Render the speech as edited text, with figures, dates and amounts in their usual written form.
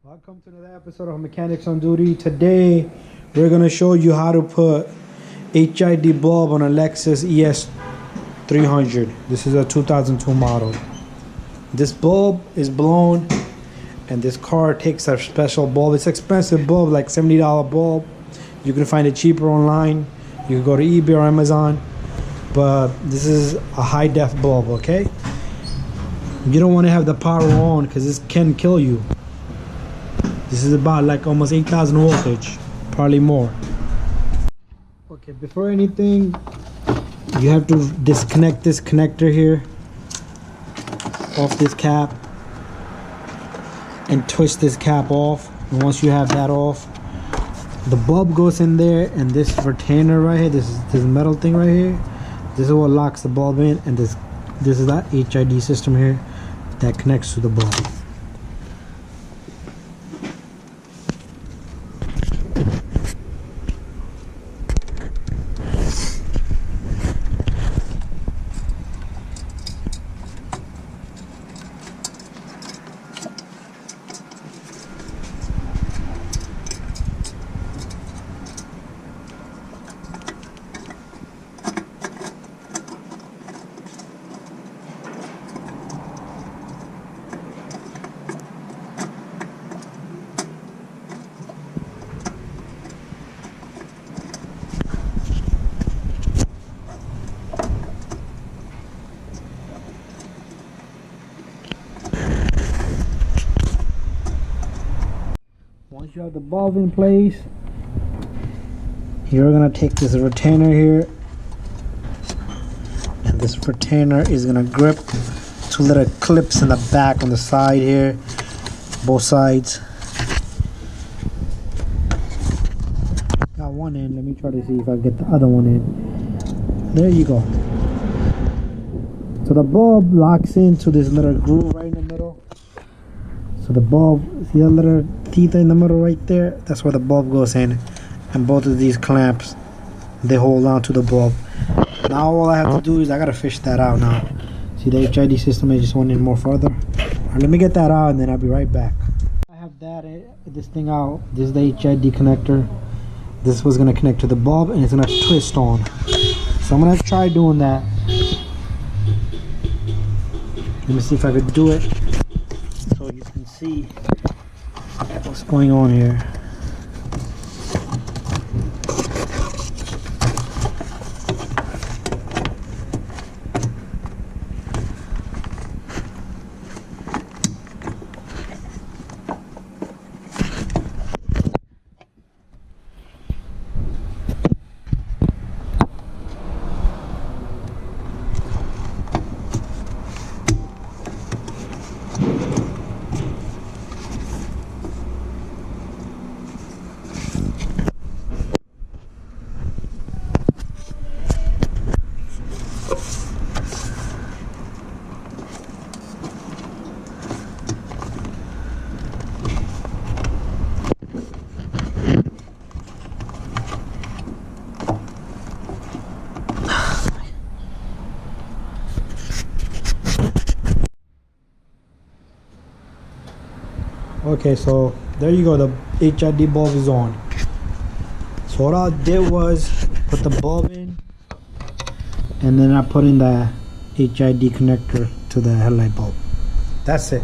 Welcome to another episode of Mechanics on Duty. Today we're going to show you how to put HID bulb on a Lexus ES300. This is a 2002 model. This bulb is blown and this car takes a special bulb. It's expensive bulb, like $70 bulb. You can find it cheaper online. You can go to eBay or Amazon. But this is a high def bulb, okay? You don't want to have the power on because this can kill you. This is about like almost 8,000 voltage, probably more. Okay, before anything, you have to disconnect this connector here off this cap and twist this cap off. And once you have that off, the bulb goes in there, and this retainer right here, this metal thing right here, this is what locks the bulb in, and this is that HID system here that connects to the bulb. Once you have the bulb in place, you're gonna take this retainer here, and this retainer is gonna grip two little clips in the back on the side here, both sides. Got one in. Let me try to see if I get the other one in. There you go. So the bulb locks into this little groove right in the middle. So the bulb, see that little teeth in the middle right there? That's where the bulb goes in. And both of these clamps, they hold on to the bulb. Now all I have to do is I gotta fish that out now. See, the HID system, I just went in more further. All right, let me get that out and then I'll be right back. I have this thing out. This is the HID connector. This was gonna connect to the bulb and it's gonna twist on. So I'm gonna try doing that. Let me see if I could do it so you can see what's going on here. Okay, so there you go, the HID bulb is on. So what I did was put the bulb in, and then I put in the HID connector to the headlight bulb. That's it.